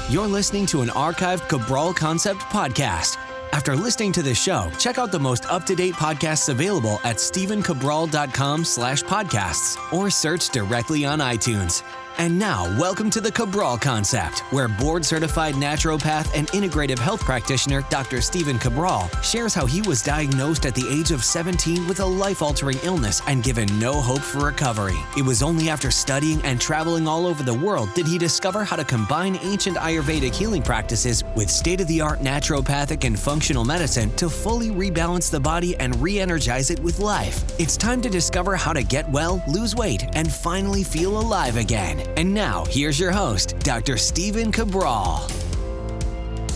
You're listening to an archived Cabral Concept podcast. After listening to this show, check out the most up-to-date podcasts available at stephencabral.com/podcasts or search directly on iTunes. And now, welcome to the Cabral Concept, where board-certified naturopath and integrative health practitioner Dr. Stephen Cabral shares how he was diagnosed at the age of 17 with a life-altering illness and given no hope for recovery. It was only after studying and traveling all over the world did he discover how to combine ancient Ayurvedic healing practices with state-of-the-art naturopathic and functional medicine to fully rebalance the body and re-energize it with life. It's time to discover how to get well, lose weight, and finally feel alive again. And now, here's your host, Dr. Stephen Cabral.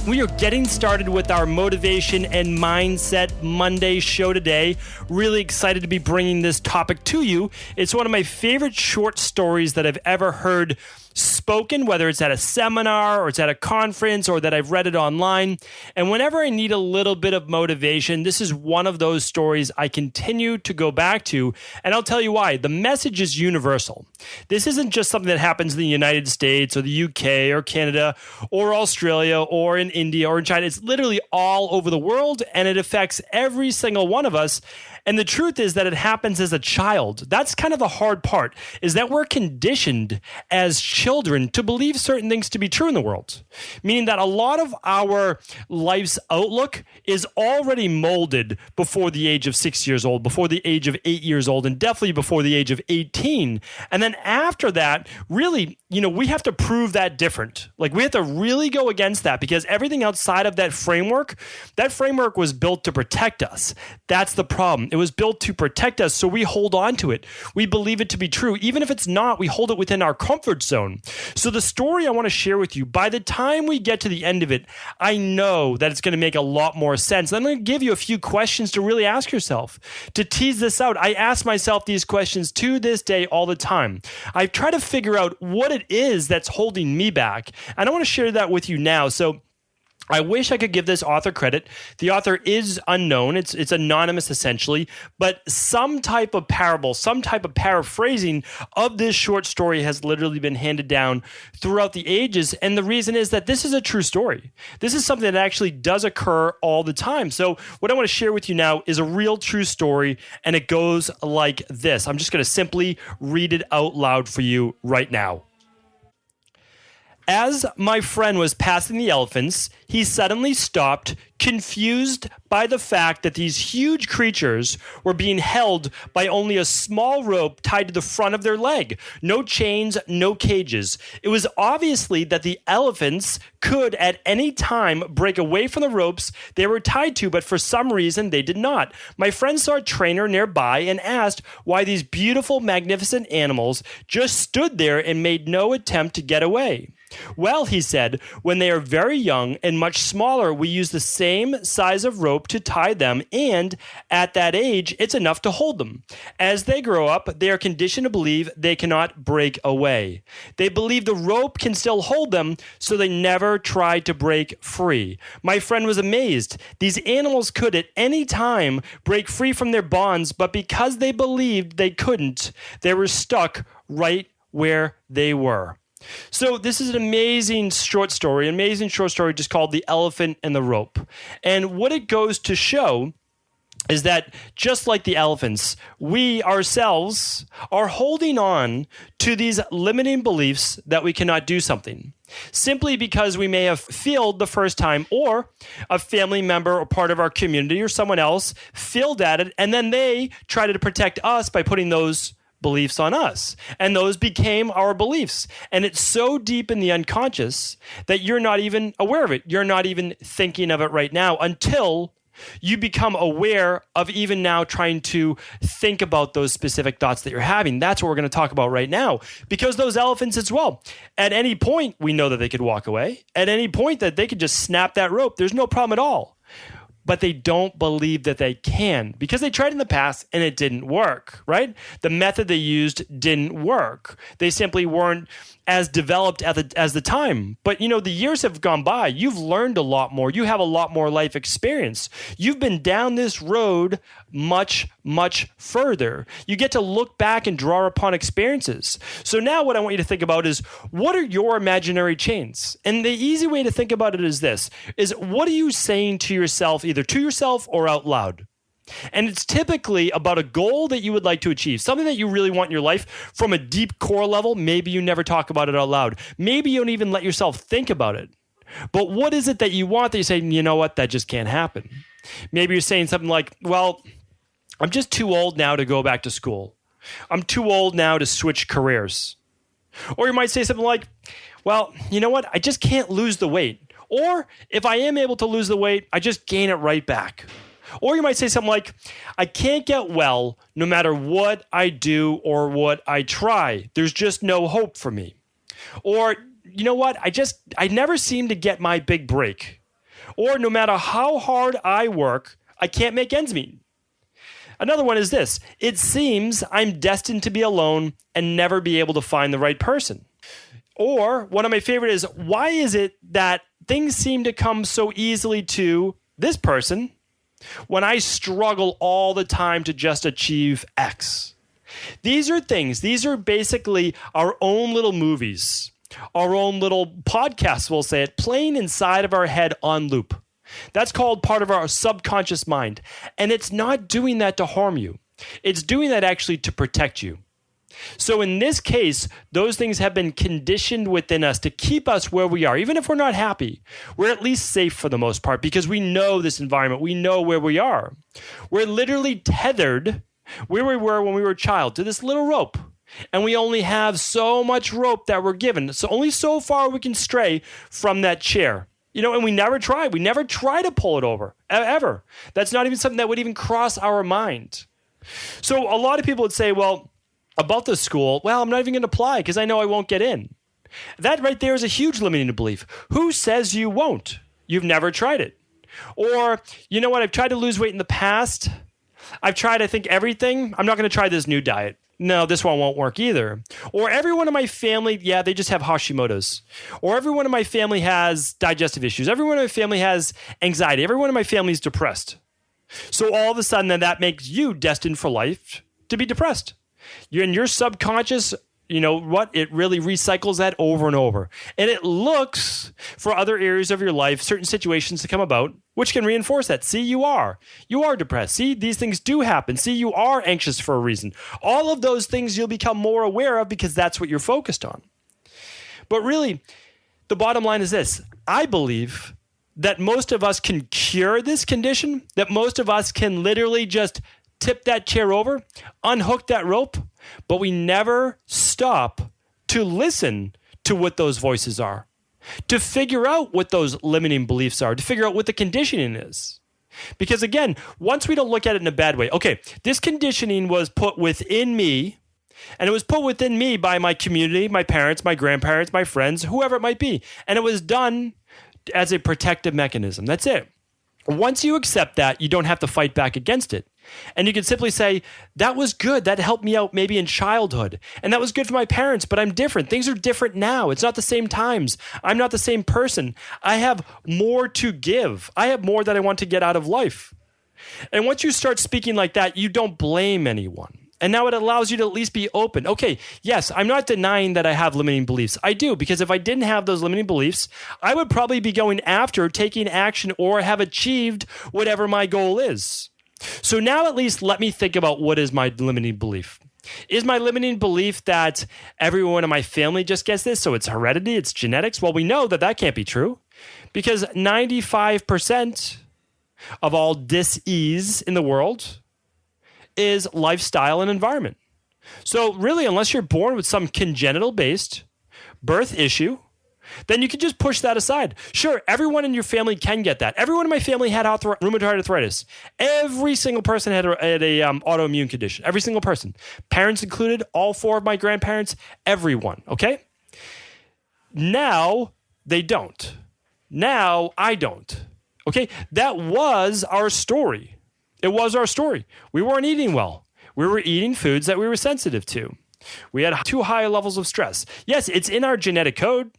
We are getting started with our Motivation and Mindset Monday show today. Really excited to be bringing this topic to you. It's one of my favorite short stories that I've ever heard spoken, whether it's at a seminar or it's at a conference or that I've read it online. And whenever I need a little bit of motivation, this is one of those stories I continue to go back to. And I'll tell you why. The message is universal. This isn't just something that happens in the United States or the UK or Canada or Australia or in India or in China. It's literally all over the world, and it affects every single one of us. And the truth is that it happens as a child. That's kind of the hard part, is that we're conditioned as children to believe certain things to be true in the world, meaning that a lot of our life's outlook is already molded before the age of 6 years old, before the age of 8 years old, and definitely before the age of 18. And then after that, really, we have to prove that different. Like, we have to really go against that, because everything outside of that framework was built to protect us. That's the problem. It was built to protect us, so we hold on to it. We believe it to be true. Even if it's not, we hold it within our comfort zone. So the story I want to share with you, by the time we get to the end of it, I know that it's going to make a lot more sense. I'm going to give you a few questions to really ask yourself, to tease this out. I ask myself these questions to this day all the time. I try to figure out what it is that's holding me back, and I want to share that with you now. So I wish I could give this author credit. The author is unknown. It's anonymous, essentially, but some type of parable, some type of paraphrasing of this short story has literally been handed down throughout the ages. And the reason is that this is a true story. This is something that actually does occur all the time. So what I want to share with you now is a real true story, and it goes like this. I'm just going to simply read it out loud for you right now. As my friend was passing the elephants, he suddenly stopped, confused by the fact that these huge creatures were being held by only a small rope tied to the front of their leg. No chains, no cages. It was obviously that the elephants could at any time break away from the ropes they were tied to, but for some reason they did not. My friend saw a trainer nearby and asked why these beautiful, magnificent animals just stood there and made no attempt to get away. Well, he said, when they are very young and much smaller, we use the same size of rope to tie them, and at that age, it's enough to hold them. As they grow up, they are conditioned to believe they cannot break away. They believe the rope can still hold them, so they never try to break free. My friend was amazed. These animals could at any time break free from their bonds, but because they believed they couldn't, they were stuck right where they were. So this is an amazing short story just called The Elephant and the Rope. And what it goes to show is that just like the elephants, we ourselves are holding on to these limiting beliefs that we cannot do something, simply because we may have failed the first time, or a family member or part of our community or someone else failed at it, and then they try to protect us by putting those beliefs on us. And those became our beliefs. And it's so deep in the unconscious that you're not even aware of it. You're not even thinking of it right now until you become aware of even now trying to think about those specific thoughts that you're having. That's what we're going to talk about right now. Because those elephants as well, at any point, we know that they could walk away. At any point that they could just snap that rope. There's no problem at all. But they don't believe that they can, because they tried in the past and it didn't work, right? The method they used didn't work. They simply weren't as developed as the time. But, the years have gone by. You've learned a lot more. You have a lot more life experience. You've been down this road much, much further. You get to look back and draw upon experiences. So now what I want you to think about is, what are your imaginary chains? And the easy way to think about it is this, is what are you saying to yourself, either to yourself or out loud? And it's typically about a goal that you would like to achieve, something that you really want in your life from a deep core level. Maybe you never talk about it out loud. Maybe you don't even let yourself think about it. But what is it that you want that you say, you know what, that just can't happen? Maybe you're saying something like, well, I'm just too old now to go back to school. I'm too old now to switch careers. Or you might say something like, well, you know what, I just can't lose the weight. Or if I am able to lose the weight, I just gain it right back. Or you might say something like, I can't get well no matter what I do or what I try. There's just no hope for me. Or, you know what, I never seem to get my big break. Or no matter how hard I work, I can't make ends meet. Another one is this: it seems I'm destined to be alone and never be able to find the right person. Or one of my favorite is, why is it that things seem to come so easily to this person when I struggle all the time to just achieve X? These are basically our own little movies, our own little podcasts, we'll say it, playing inside of our head on loop. That's called part of our subconscious mind. And it's not doing that to harm you. It's doing that actually to protect you. So in this case, those things have been conditioned within us to keep us where we are. Even if we're not happy, we're at least safe for the most part because we know this environment. We know where we are. We're literally tethered where we were when we were a child to this little rope. And we only have so much rope that we're given. So only so far we can stray from that chair. And we never try. We never try to pull it over, ever. That's not even something that would even cross our mind. So a lot of people would say, well, about the school, well, I'm not even going to apply because I know I won't get in. That right there is a huge limiting belief. Who says you won't? You've never tried it. Or, you know what, I've tried to lose weight in the past. I've tried, I think, everything. I'm not going to try this new diet. No, this one won't work either. Or everyone in my family, yeah, they just have Hashimoto's. Or everyone in my family has digestive issues. Everyone in my family has anxiety. Everyone in my family is depressed. So all of a sudden, then that makes you destined for life to be depressed. You're in your subconscious, it really recycles that over and over. And it looks for other areas of your life, certain situations to come about, which can reinforce that. See, you are depressed. See, these things do happen. See, you are anxious for a reason. All of those things you'll become more aware of because that's what you're focused on. But really, the bottom line is this. I believe that most of us can cure this condition, that most of us can literally just tip that chair over, unhook that rope, but we never stop to listen to what those voices are, to figure out what those limiting beliefs are, to figure out what the conditioning is. Because again, once we don't look at it in a bad way, okay, this conditioning was put within me, and it was put within me by my community, my parents, my grandparents, my friends, whoever it might be. And it was done as a protective mechanism. That's it. Once you accept that, you don't have to fight back against it. And you can simply say, that was good. That helped me out maybe in childhood. And that was good for my parents, but I'm different. Things are different now. It's not the same times. I'm not the same person. I have more to give. I have more that I want to get out of life. And once you start speaking like that, you don't blame anyone. And now it allows you to at least be open. Okay, yes, I'm not denying that I have limiting beliefs. I do, because if I didn't have those limiting beliefs, I would probably be going after taking action or have achieved whatever my goal is. So now at least let me think about what is my limiting belief. Is my limiting belief that everyone in my family just gets this, so it's heredity, it's genetics? Well, we know that that can't be true, because 95% of all dis-ease in the world is lifestyle and environment. So really, unless you're born with some congenital-based birth issue, then you can just push that aside. Sure, everyone in your family can get that. Everyone in my family had rheumatoid arthritis. Every single person had a autoimmune condition. Every single person. Parents included, all four of my grandparents, everyone, okay? Now, they don't. Now, I don't. Okay? That was our story. It was our story. We weren't eating well. We were eating foods that we were sensitive to. We had too high levels of stress. Yes, it's in our genetic code,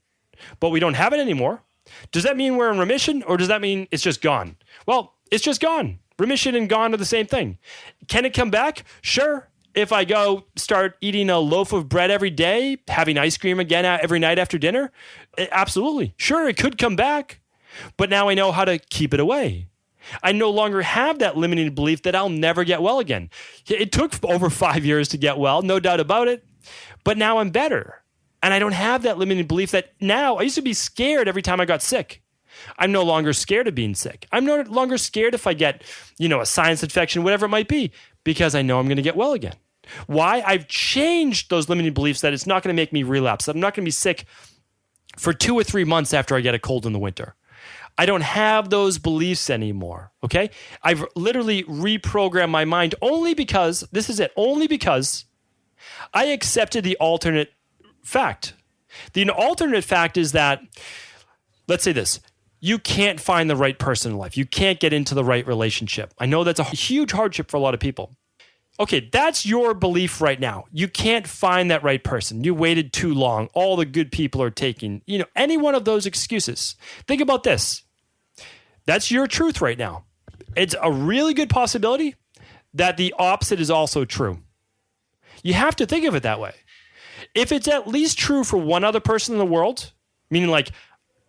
but we don't have it anymore. Does that mean we're in remission, or does that mean it's just gone? Well, it's just gone. Remission and gone are the same thing. Can it come back? Sure. If I go start eating a loaf of bread every day, having ice cream again every night after dinner, absolutely. Sure, it could come back, but now I know how to keep it away. I no longer have that limiting belief that I'll never get well again. It took over 5 years to get well, no doubt about it, but now I'm better. And I don't have that limiting belief that now, I used to be scared every time I got sick. I'm no longer scared of being sick. I'm no longer scared if I get, a sinus infection, whatever it might be, because I know I'm going to get well again. Why? I've changed those limiting beliefs that it's not going to make me relapse, that I'm not going to be sick for 2 or 3 months after I get a cold in the winter. I don't have those beliefs anymore, okay? I've literally reprogrammed my mind only because I accepted the alternate fact. The alternate fact is that, let's say this, you can't find the right person in life. You can't get into the right relationship. I know that's a huge hardship for a lot of people. Okay, that's your belief right now. You can't find that right person. You waited too long. All the good people are taking, any one of those excuses. Think about this. That's your truth right now. It's a really good possibility that the opposite is also true. You have to think of it that way. If it's at least true for one other person in the world, meaning like,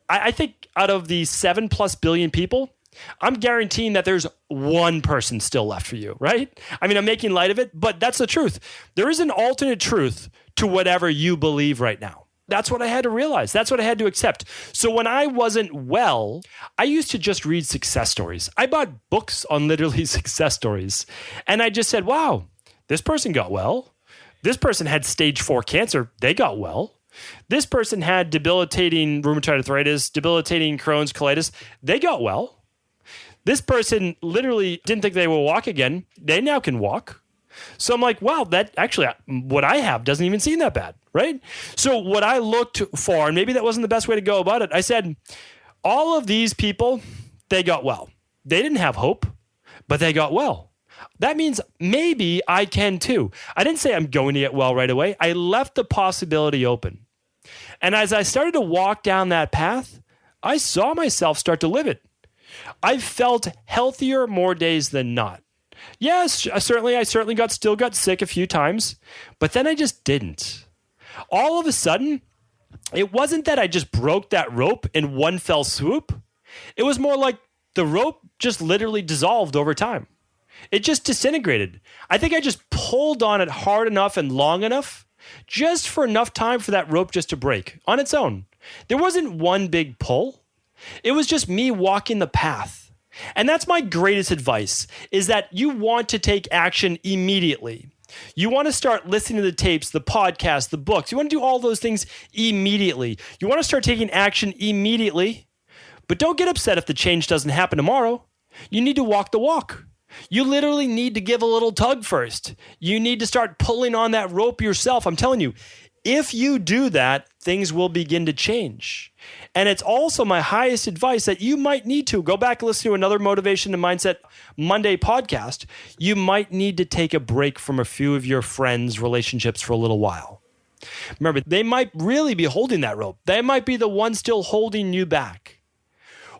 I think out of the 7+ billion people, I'm guaranteeing that there's one person still left for you, right? I mean, I'm making light of it, but that's the truth. There is an alternate truth to whatever you believe right now. That's what I had to realize. That's what I had to accept. So when I wasn't well, I used to just read success stories. I bought books on literally success stories. And I just said, wow, this person got well. This person had stage 4 cancer. They got well. This person had debilitating rheumatoid arthritis, debilitating Crohn's colitis. They got well. This person literally didn't think they would walk again. They now can walk. So I'm like, wow, that actually, what I have doesn't even seem that bad, right? So what I looked for, and maybe that wasn't the best way to go about it, I said, all of these people, they got well. They didn't have hope, but they got well. That means maybe I can too. I didn't say I'm going to get well right away. I left the possibility open. And as I started to walk down that path, I saw myself start to live it. I felt healthier more days than not. Yes, I certainly still got sick a few times, but then I just didn't. All of a sudden, it wasn't that I just broke that rope in one fell swoop. It was more like the rope just literally dissolved over time. It just disintegrated. I think I just pulled on it hard enough and long enough, just for enough time for that rope just to break on its own. There wasn't one big pull. It was just me walking the path. And that's my greatest advice, is that you want to take action immediately. You want to start listening to the tapes, the podcasts, the books. You want to do all those things immediately. You want to start taking action immediately, but don't get upset if the change doesn't happen tomorrow. You need to walk the walk. You literally need to give a little tug first. You need to start pulling on that rope yourself. I'm telling you, if you do that, things will begin to change. And it's also my highest advice that you might need to go back and listen to another Motivation and Mindset Monday podcast. You might need to take a break from a few of your friends' relationships for a little while. Remember, they might really be holding that rope. They might be the one still holding you back.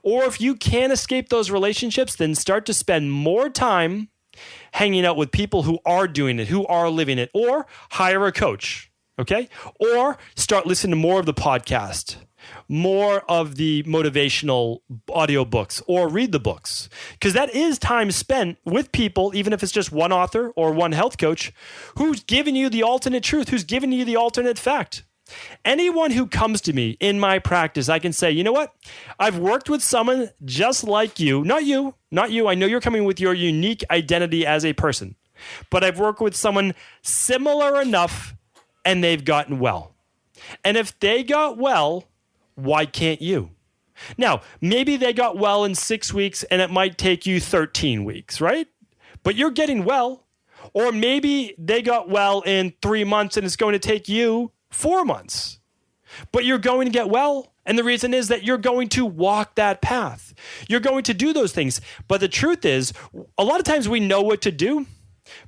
Or if you can't escape those relationships, then start to spend more time hanging out with people who are doing it, who are living it, or hire a coach, okay? Or start listening to more of the podcast, more of the motivational audiobooks, or read the books. Because that is time spent with people, even if it's just one author or one health coach, who's giving you the alternate truth, who's giving you the alternate fact. Anyone who comes to me in my practice, I can say, you know what? I've worked with someone just like you. Not you. I know you're coming with your unique identity as a person. But I've worked with someone similar enough and they've gotten well. And if they got well, why can't you? Now, maybe they got well in 6 weeks and it might take you 13 weeks, right? But you're getting well. Or maybe they got well in 3 months and it's going to take you 4 months, but you're going to get well. And the reason is that you're going to walk that path. You're going to do those things. But the truth is, a lot of times we know what to do,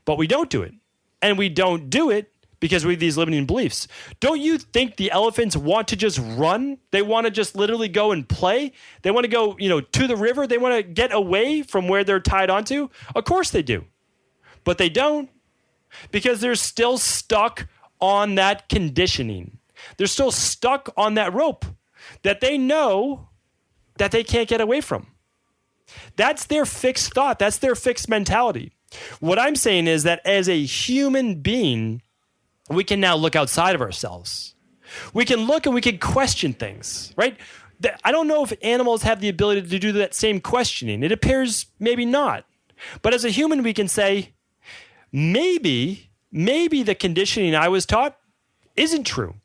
but we don't do it. And we don't do it because we have these limiting beliefs. Don't you think the elephants want to just run? They want to just literally go and play. They want to go, to the river. They want to get away from where they're tied onto. Of course they do. But they don't, because they're still stuck on that conditioning. They're still stuck on that rope that they know that they can't get away from. That's their fixed thought. That's their fixed mentality. What I'm saying is that as a human being, we can now look outside of ourselves. We can look and we can question things, right? I don't know if animals have the ability to do that same questioning. It appears maybe not. But as a human, we can say, maybe the conditioning I was taught isn't true.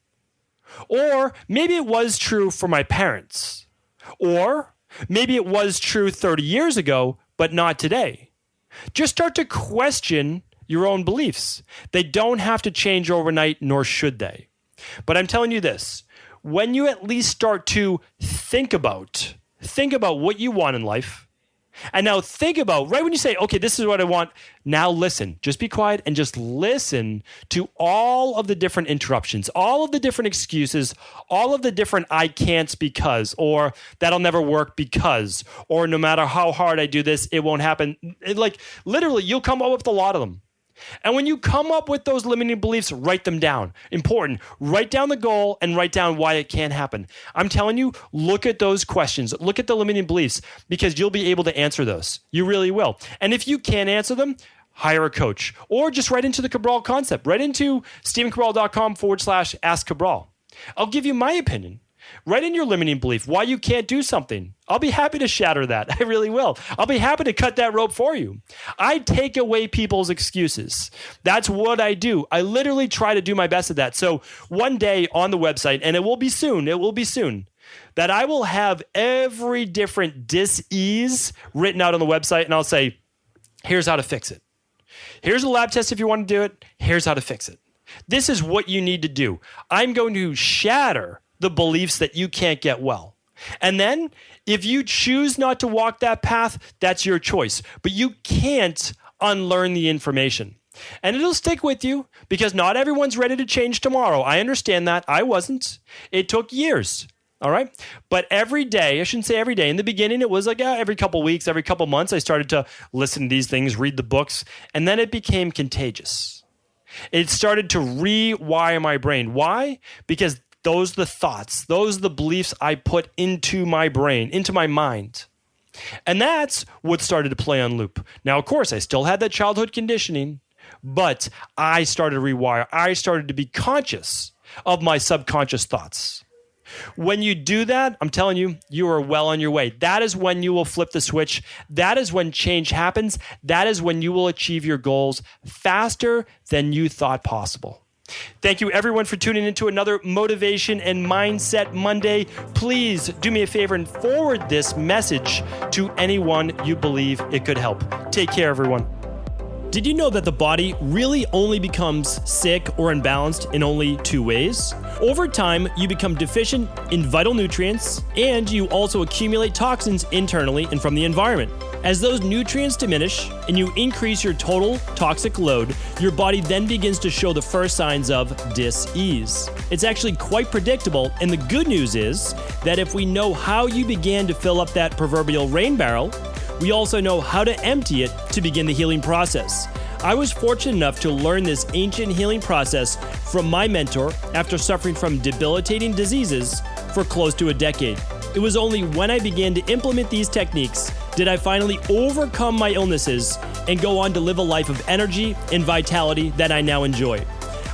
Or maybe it was true for my parents. Or maybe it was true 30 years ago, but not today. Just start to question your own beliefs. They don't have to change overnight, nor should they. But I'm telling you this, when you at least start to think about what you want in life, and now think about, right when you say, okay, this is what I want, now listen. Just be quiet and just listen to all of the different interruptions, all of the different excuses, all of the different I can'ts because, or that'll never work because, or no matter how hard I do this, it won't happen. Literally, you'll come up with a lot of them. And when you come up with those limiting beliefs, write them down. Important. Write down the goal and write down why it can't happen. I'm telling you, look at those questions. Look at the limiting beliefs because you'll be able to answer those. You really will. And if you can't answer them, hire a coach or just write into the Cabral concept. Write into StephenCabral.com/Ask Cabral. I'll give you my opinion. Write in your limiting belief, why you can't do something. I'll be happy to shatter that. I really will. I'll be happy to cut that rope for you. I take away people's excuses. That's what I do. I literally try to do my best at that. So one day on the website, and it will be soon, that I will have every different dis-ease written out on the website, and I'll say, here's how to fix it. Here's a lab test if you want to do it. Here's how to fix it. This is what you need to do. I'm going to shatter the beliefs that you can't get well. And then if you choose not to walk that path, that's your choice. But you can't unlearn the information. And it'll stick with you because not everyone's ready to change tomorrow. I understand that. I wasn't. It took years. All right. But every day, I shouldn't say every day. In the beginning, it was like every couple weeks, every couple months, I started to listen to these things, read the books, and then it became contagious. It started to rewire my brain. Why? Because those are the thoughts. Those are the beliefs I put into my brain, into my mind. And that's what started to play on loop. Now, of course, I still had that childhood conditioning, but I started to rewire. I started to be conscious of my subconscious thoughts. When you do that, I'm telling you, you are well on your way. That is when you will flip the switch. That is when change happens. That is when you will achieve your goals faster than you thought possible. Thank you, everyone, for tuning into another Motivation and Mindset Monday. Please do me a favor and forward this message to anyone you believe it could help. Take care, everyone. Did you know that the body really only becomes sick or imbalanced in only two ways? Over time, you become deficient in vital nutrients, and you also accumulate toxins internally and from the environment. As those nutrients diminish and you increase your total toxic load, your body then begins to show the first signs of dis-ease. It's actually quite predictable, and the good news is that if we know how you began to fill up that proverbial rain barrel, we also know how to empty it to begin the healing process. I was fortunate enough to learn this ancient healing process from my mentor after suffering from debilitating diseases for close to a decade. It was only when I began to implement these techniques did I finally overcome my illnesses and go on to live a life of energy and vitality that I now enjoy.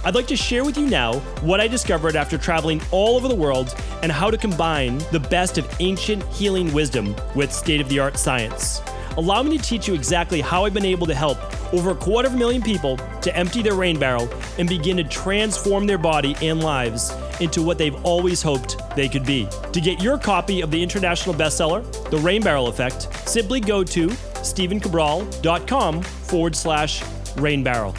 I'd like to share with you now what I discovered after traveling all over the world and how to combine the best of ancient healing wisdom with state-of-the-art science. Allow me to teach you exactly how I've been able to help over 250,000 people to empty their rain barrel and begin to transform their body and lives into what they've always hoped they could be. To get your copy of the international bestseller, The Rain Barrel Effect, simply go to StephenCabral.com/rain barrel.